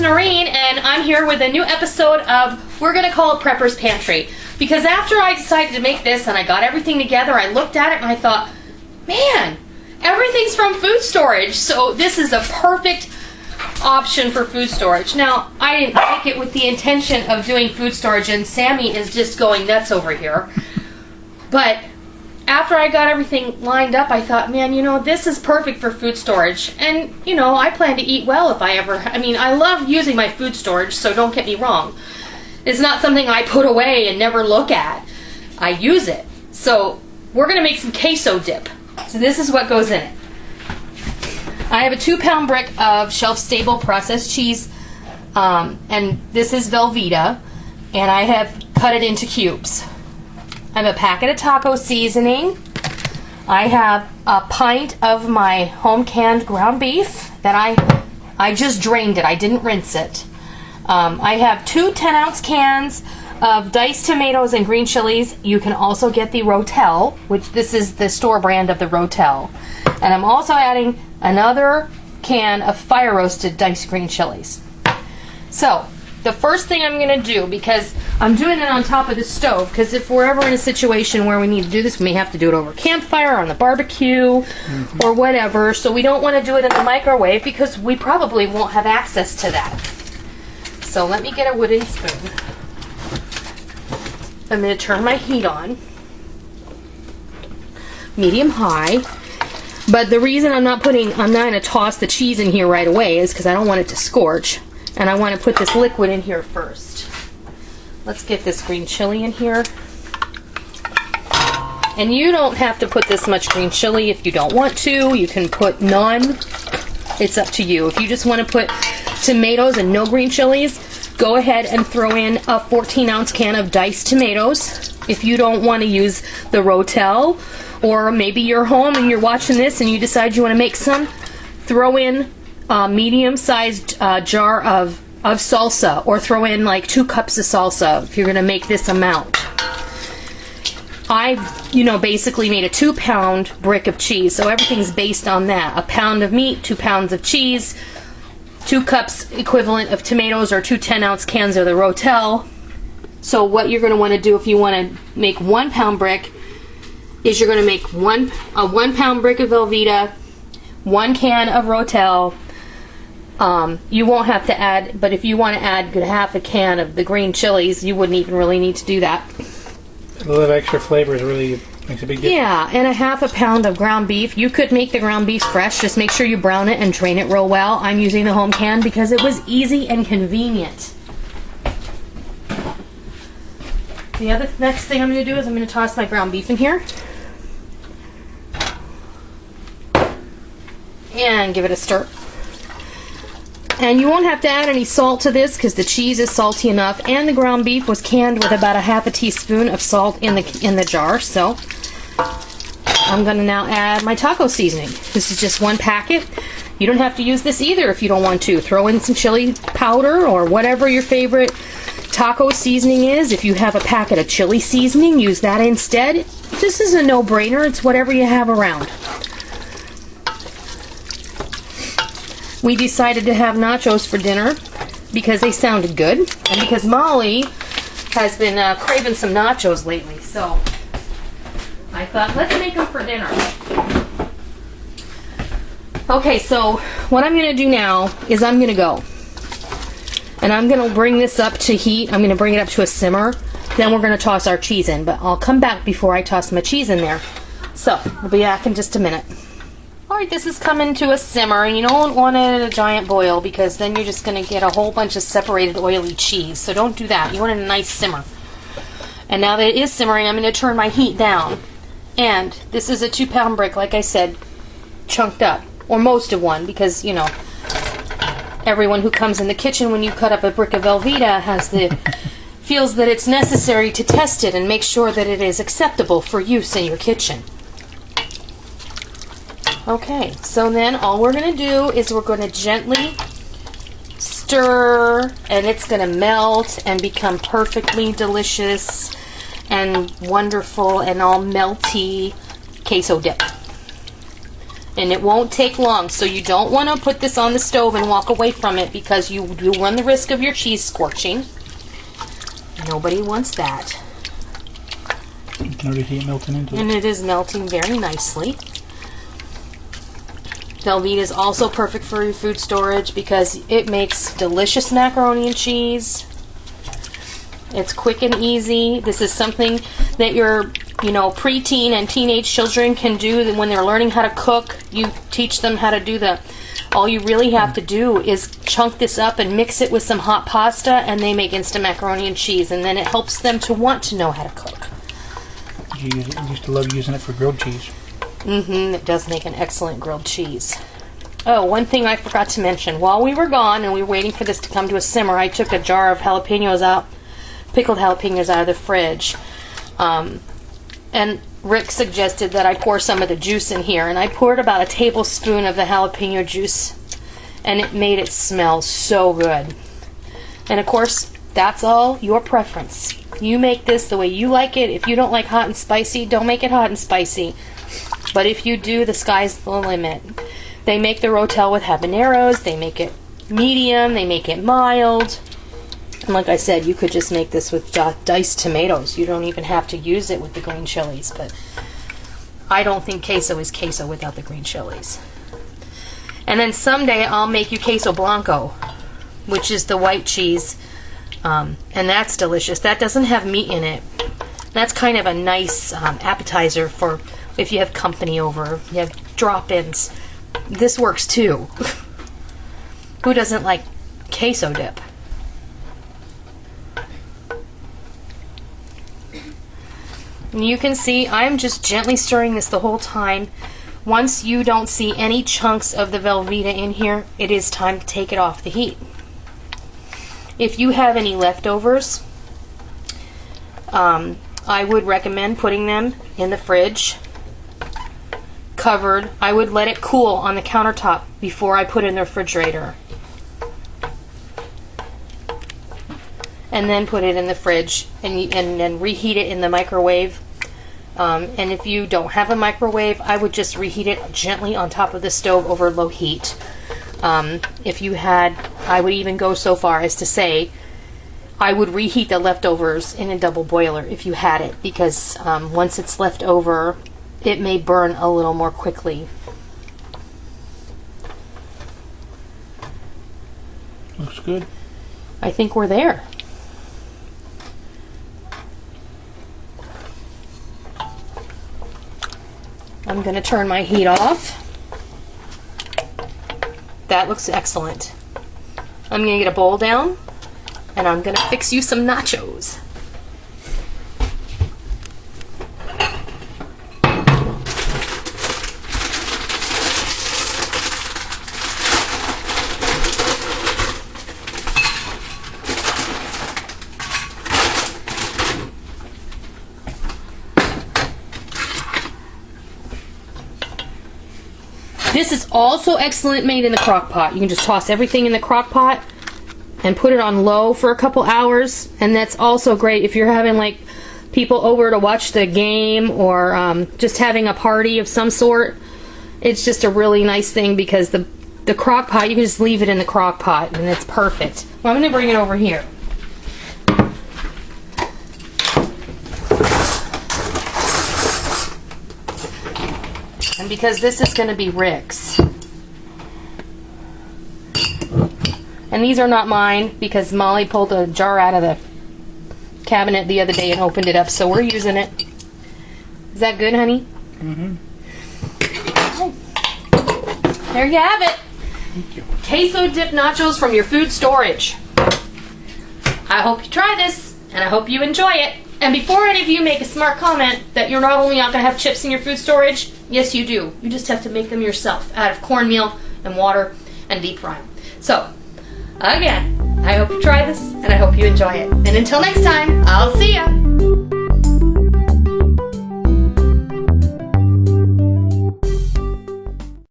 Noreen, and I'm here with a new episode of, we're going to call it Prepper's Pantry. Because after I decided to make this and I got everything together, I looked at it and I thought, man, everything's from food storage, so this is a perfect option for food storage. Now, I didn't make it with the intention of doing food storage, and Sammy is just going nuts over here. But after I got everything lined up, I thought, man, you know, this is perfect for food storage. And, you know, I plan to eat well if I ever, I love using my food storage, so don't get me wrong. It's not something I put away and never look at. I use it. So we're going to make some queso dip. So this is what goes in it. I have a 2-pound brick of shelf-stable processed cheese, and this is Velveeta, and I have cut it into cubes. I have a packet of taco seasoning. I have a pint of my home canned ground beef that I just drained it. I didn't rinse it. I have 2 10-ounce cans of diced tomatoes and green chilies. You can also get the Rotel, which this is the store brand of the Rotel. And I'm also adding another can of fire roasted diced green chilies. So the first thing I'm going to do, because I'm doing it on top of the stove, because if we're ever in a situation where we need to do this, we may have to do it over a campfire, on the barbecue, or whatever. So we don't want to do it in the microwave because we probably won't have access to that. So let me get a wooden spoon. I'm going to turn my heat on. Medium high. But the reason I'm not going to toss the cheese in here right away is because I don't want it to scorch. And I want to put this liquid in here first. Let's get this green chili in here. And you don't have to put this much green chili if you don't want to. You can put none. It's up to you. If you just want to put tomatoes and no green chilies, go ahead and throw in a 14-ounce can of diced tomatoes. If you don't want to use the Rotel, or maybe you're home and you're watching this and you decide you want to make some, throw in a medium-sized jar of salsa, or throw in like 2 cups of salsa if you're going to make this amount. I've, basically made a 2-pound brick of cheese, so everything's based on that. A pound of meat, 2 pounds of cheese, 2 cups equivalent of tomatoes, or 2 10-ounce cans of the Rotel. So what you're going to want to do if you want to make 1-pound brick is you're going to make a 1-pound brick of Velveeta, 1 can of Rotel. You won't have to add, but if you want to add half a can of the green chilies, you wouldn't even really need to do that. A little extra flavor really makes a big difference. Yeah, and a half a pound of ground beef. You could make the ground beef fresh. Just make sure you brown it and drain it real well. I'm using the home can because it was easy and convenient. The next thing I'm going to do is I'm going to toss my ground beef in here. And give it a stir. And you won't have to add any salt to this because the cheese is salty enough, and the ground beef was canned with about a half a teaspoon of salt in the jar. So I'm going to now add my taco seasoning. This is just 1 packet. You don't have to use this either if you don't want to. Throw in some chili powder or whatever your favorite taco seasoning is. If you have a packet of chili seasoning, use that instead. This is a no-brainer. It's whatever you have around. We decided to have nachos for dinner because they sounded good, and because Molly has been craving some nachos lately, so I thought, let's make them for dinner. Okay, so what I'm going to do now is I'm going to go, and I'm going to bring this up to heat. I'm going to bring it up to a simmer. Then we're going to toss our cheese in, but I'll come back before I toss my cheese in there. So we'll be back in just a minute. Alright, this is coming to a simmer, and you don't want it at a giant boil because then you're just going to get a whole bunch of separated oily cheese. So don't do that. You want it in a nice simmer. And now that it is simmering, I'm going to turn my heat down. And this is a 2-pound brick, like I said, chunked up. Or most of one, because, everyone who comes in the kitchen when you cut up a brick of Velveeta feels that it's necessary to test it and make sure that it is acceptable for use in your kitchen. Okay, so then all we're going to do is we're going to gently stir, and it's going to melt and become perfectly delicious and wonderful and all melty queso dip. And it won't take long, so you don't want to put this on the stove and walk away from it because you do run the risk of your cheese scorching. Nobody wants that. You can already see it melting into it. And it is melting very nicely. Velveeta is also perfect for your food storage because it makes delicious macaroni and cheese. It's quick and easy. This is something that your, preteen and teenage children can do when they're learning how to cook. You teach them how to do that. All you really have to do is chunk this up and mix it with some hot pasta, and they make instant macaroni and cheese, and then it helps them to want to know how to cook. You used to love using it for grilled cheese. It does make an excellent grilled cheese. Oh, one thing I forgot to mention. While we were gone and we were waiting for this to come to a simmer, I took a jar of pickled jalapenos out of the fridge. And Rick suggested that I pour some of the juice in here, and I poured about a tablespoon of the jalapeno juice, and it made it smell so good. And of course, that's all your preference. You make this the way you like it. If you don't like hot and spicy, don't make it hot and spicy. But if you do, the sky's the limit. They make the Rotel with habaneros, they make it medium, they make it mild. And like I said, you could just make this with diced tomatoes. You don't even have to use it with the green chilies, but I don't think queso is queso without the green chilies. And then someday I'll make you queso blanco, which is the white cheese, and that's delicious. That doesn't have meat in it. That's kind of a nice appetizer for if you have company over, you have drop-ins. This works too. Who doesn't like queso dip? And you can see I'm just gently stirring this the whole time. Once you don't see any chunks of the Velveeta in here, it is time to take it off the heat. If you have any leftovers, I would recommend putting them in the fridge, covered. I would let it cool on the countertop before I put it in the refrigerator. And then put it in the fridge and then reheat it in the microwave. And if you don't have a microwave, I would just reheat it gently on top of the stove over low heat. If you had, I would even go so far as to say, I would reheat the leftovers in a double boiler if you had it, because once it's left over, it may burn a little more quickly. Looks good. I think we're there. I'm going to turn my heat off. That looks excellent. I'm going to get a bowl down, and I'm going to fix you some nachos. This is also excellent made in the crock pot. You can just toss everything in the crock pot and put it on low for a couple hours, and that's also great if you're having like people over to watch the game or just having a party of some sort. It's just a really nice thing because the crock pot, you can just leave it in the crock pot and it's perfect. Well, I'm going to bring it over here. And because this is going to be Rick's. And these are not mine because Molly pulled a jar out of the cabinet the other day and opened it up, so we're using it. Is that good, honey? Mm-hmm. There you have it. Thank you. Queso dip nachos from your food storage. I hope you try this, and I hope you enjoy it. And before any of you make a smart comment that you're not only not going to have chips in your food storage, yes you do. You just have to make them yourself out of cornmeal and water and deep fry them. So, again, I hope you try this, and I hope you enjoy it. And until next time, I'll see ya.